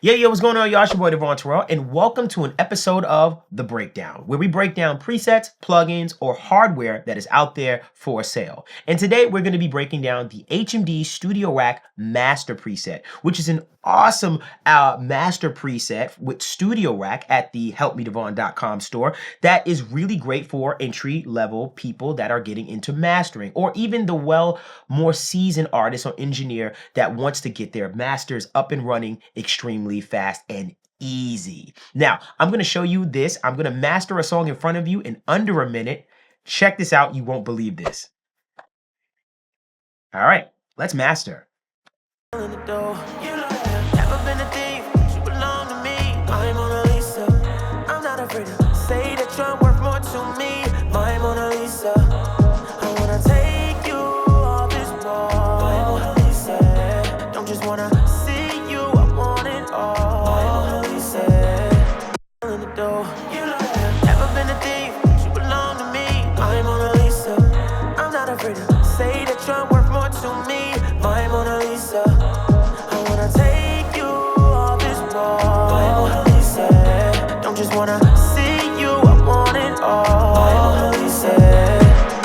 Yo, what's going on, y'all? It's your boy, Devon Terrell, and welcome to an episode of The Breakdown, where we break down presets, plugins, or hardware that is out there for sale. And today, we're going to be breaking down the HMD StudioRack Master preset, which is an awesome master preset with StudioRack at the helpmedevon.com store that is really great for entry-level people that are getting into mastering, or even the more seasoned artist or engineer that wants to get their masters up and running extremely fast and easy. Now, I'm going to show you this. I'm going to master a song in front of you in under a minute. Check this out. You won't believe this. All right, let's master.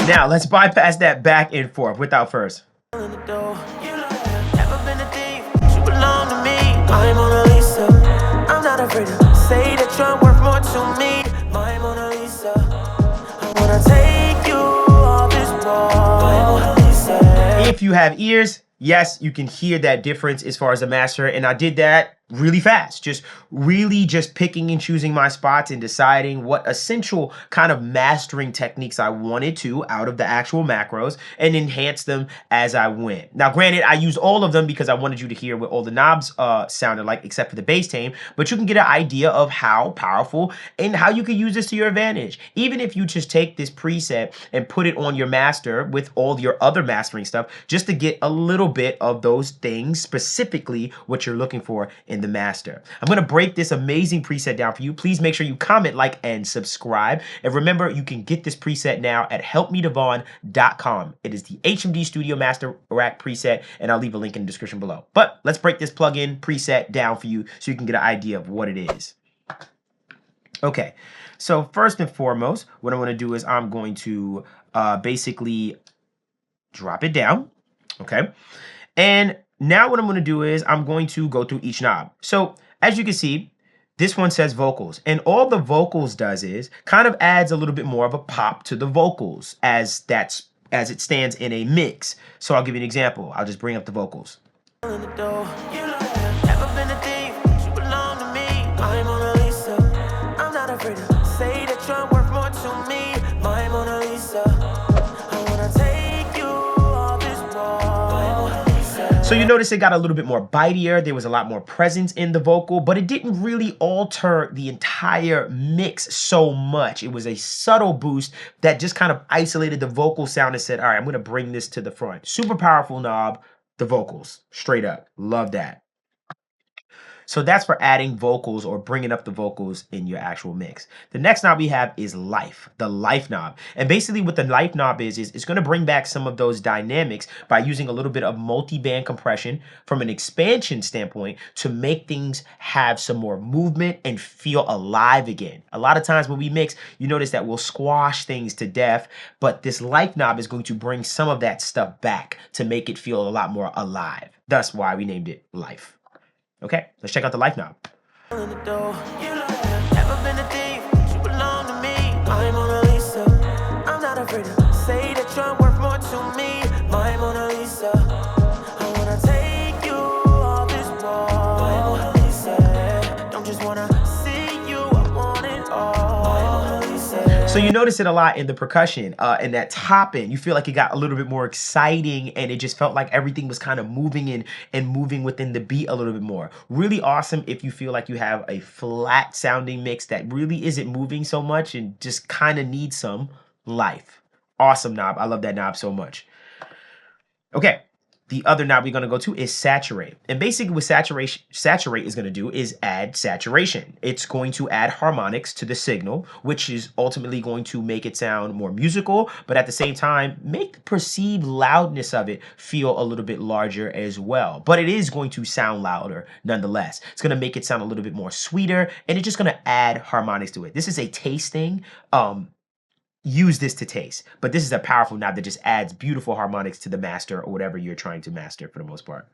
Now, let's bypass that back and forth without first. If you have ears, yes, you can hear that difference as far as the master, and I did that really fast, just picking and choosing my spots and deciding what essential kind of mastering techniques I wanted to out of the actual macros and enhance them as I went. Now, granted, I used all of them because I wanted you to hear what all the knobs sounded like, except for the bass tame, but you can get an idea of how powerful and how you can use this to your advantage. Even if you just take this preset and put it on your master with all your other mastering stuff, just to get a little bit of those things, specifically what you're looking for in the master. I'm going to break this amazing preset down for you. Please make sure you comment, like, and subscribe. And remember, you can get this preset now at helpmedevon.com. It is the HMD Studio Master Rack preset, and I'll leave a link in the description below. But let's break this plugin preset down for you so you can get an idea of what it is. Okay, so first and foremost, what I'm going to do is I'm going to basically drop it down. Okay, and now what I'm going to do is I'm going to go through each knob. So as you can see, this one says vocals, and all the vocals does is kind of adds a little bit more of a pop to the vocals as it stands in a mix. So I'll give you an example. I'll just bring up the vocals. So you notice it got a little bit more bitier. There was a lot more presence in the vocal, but it didn't really alter the entire mix so much. It was a subtle boost that just kind of isolated the vocal sound and said, all right, I'm going to bring this to the front. Super powerful knob, the vocals, straight up. Love that. So that's for adding vocals or bringing up the vocals in your actual mix. The next knob we have is Life, the Life knob. And basically what the Life knob is it's going to bring back some of those dynamics by using a little bit of multi-band compression from an expansion standpoint to make things have some more movement and feel alive again. A lot of times when we mix, you notice that we'll squash things to death, but this Life knob is going to bring some of that stuff back to make it feel a lot more alive. That's why we named it Life. Okay, let's check out the Life knob. So you notice it a lot in the percussion and that top end. You feel like it got a little bit more exciting and it just felt like everything was kind of moving in and moving within the beat a little bit more. Really awesome if you feel like you have a flat sounding mix that really isn't moving so much and just kind of needs some life. Awesome knob. I love that knob so much. Okay, The other knob we're going to go to is saturate. And basically what saturate is going to do is add saturation. It's going to add harmonics to the signal, which is ultimately going to make it sound more musical, but at the same time, make the perceived loudness of it feel a little bit larger as well. But it is going to sound louder nonetheless. It's going to make it sound a little bit more sweeter, and it's just going to add harmonics to it. This is a taste thing. Use this to taste, but this is a powerful knob that just adds beautiful harmonics to the master or whatever you're trying to master for the most part.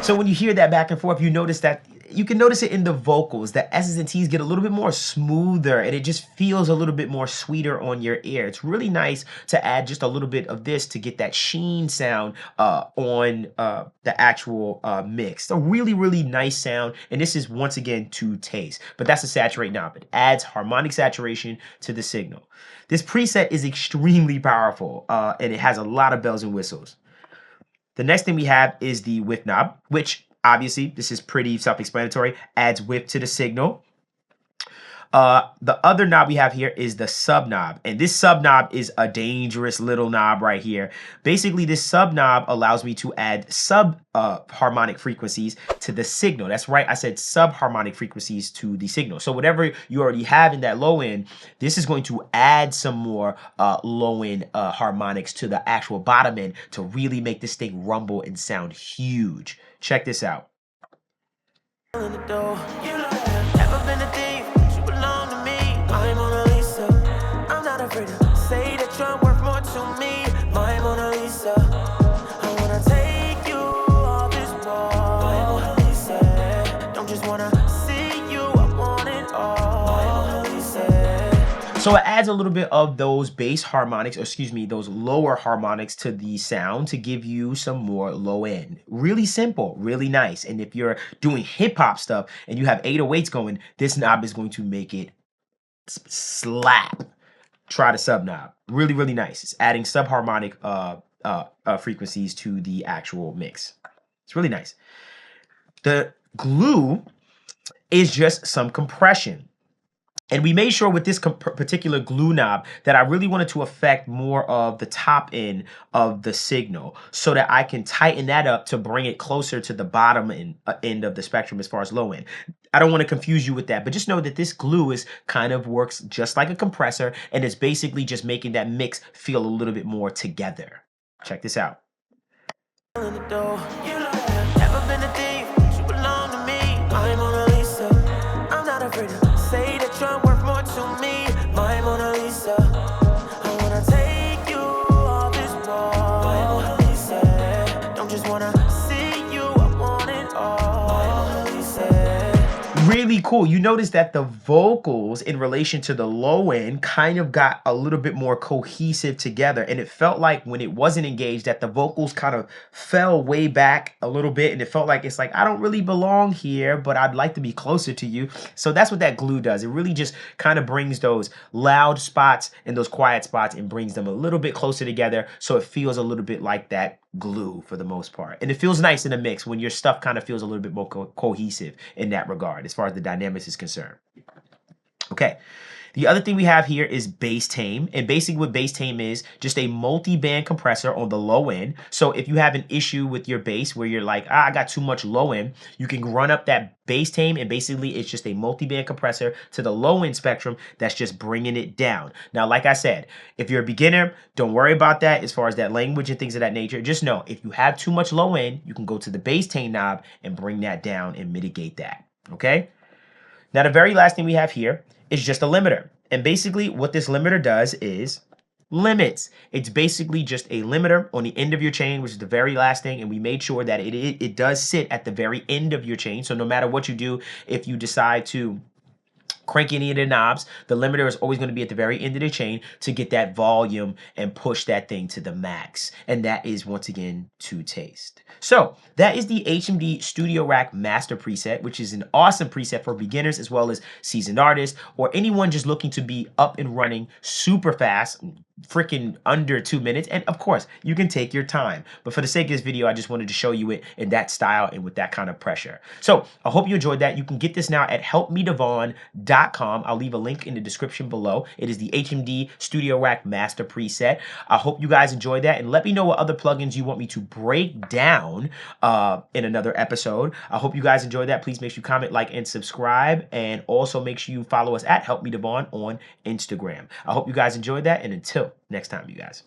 So when you hear that back and forth, you notice that you can notice it in the vocals. The S's and T's get a little bit more smoother and it just feels a little bit more sweeter on your ear. It's really nice to add just a little bit of this to get that sheen sound on the actual mix. A really, really nice sound. And this is once again to taste, but that's a saturate knob. It adds harmonic saturation to the signal. This preset is extremely powerful and it has a lot of bells and whistles. The next thing we have is the width knob, which obviously this is pretty self-explanatory, adds width to the signal. The other knob we have here is the sub knob, and this sub knob is a dangerous little knob right here. Basically, this sub knob allows me to add sub harmonic frequencies to the signal. That's right, I said sub harmonic frequencies to the signal. So whatever you already have in that low end, this is going to add some more low end harmonics to the actual bottom end to really make this thing rumble and sound huge. Check this out. Say that you're worth more to me, my Mona Lisa. I wanna take you all this world, my Mona Lisa. Don't just wanna see you, I want it all, my Mona Lisa. So it adds a little bit of those bass harmonics, or excuse me, those lower harmonics to the sound to give you some more low end. Really simple, really nice. And if you're doing hip hop stuff and you have 808s going, this knob is going to make it slap. Try the sub knob. Really, really nice. It's adding subharmonic frequencies to the actual mix. It's really nice. The glue is just some compression. And we made sure with this particular glue knob that I really wanted to affect more of the top end of the signal so that I can tighten that up to bring it closer to the bottom end of the spectrum as far as low end. I don't want to confuse you with that, but just know that this glue is kind of works just like a compressor, and it's basically just making that mix feel a little bit more together. Check this out. Say that you're worth more to me, my Mona Lisa. I wanna take you all this world, my Mona Lisa. Don't just wanna see you, I want it all, my Mona Lisa. Really cool. You notice that the vocals in relation to the low end kind of got a little bit more cohesive together, and it felt like when it wasn't engaged that the vocals kind of fell way back a little bit, and it felt like it's like I don't really belong here, but I'd like to be closer to you. So that's what that glue does. It really just kind of brings those loud spots and those quiet spots and brings them a little bit closer together so it feels a little bit like that glue for the most part. And it feels nice in a mix when your stuff kind of feels a little bit more cohesive in that regard as far as the dynamics is concerned. Okay. The other thing we have here is bass tame, and basically what bass tame is just a multi-band compressor on the low end. So if you have an issue with your bass where you're like, I got too much low end, you can run up that bass tame, and basically it's just a multi-band compressor to the low end spectrum that's just bringing it down. Now, like I said, if you're a beginner, don't worry about that as far as that language and things of that nature. Just know if you have too much low end, you can go to the bass tame knob and bring that down and mitigate that. Okay. Now, the very last thing we have here is just a limiter. And basically what this limiter does is limits. It's basically just a limiter on the end of your chain, which is the very last thing. And we made sure that it does sit at the very end of your chain. So no matter what you do, if you decide to crank any of the knobs. The limiter is always going to be at the very end of the chain to get that volume and push that thing to the max. And that is, once again, to taste. So that is the HMD Studio Rack Master preset, which is an awesome preset for beginners as well as seasoned artists or anyone just looking to be up and running super fast, freaking under 2 minutes. And of course, you can take your time. But for the sake of this video, I just wanted to show you it in that style and with that kind of pressure. So I hope you enjoyed that. You can get this now at helpmedevon.com. I'll leave a link in the description below. It is the HMD Studio Rack Master preset. I hope you guys enjoyed that, and let me know what other plugins you want me to break down in another episode. I hope you guys enjoyed that. Please make sure you comment, like, and subscribe, and also make sure you follow us at helpmedevon on Instagram. I hope you guys enjoyed that, and until next time, you guys.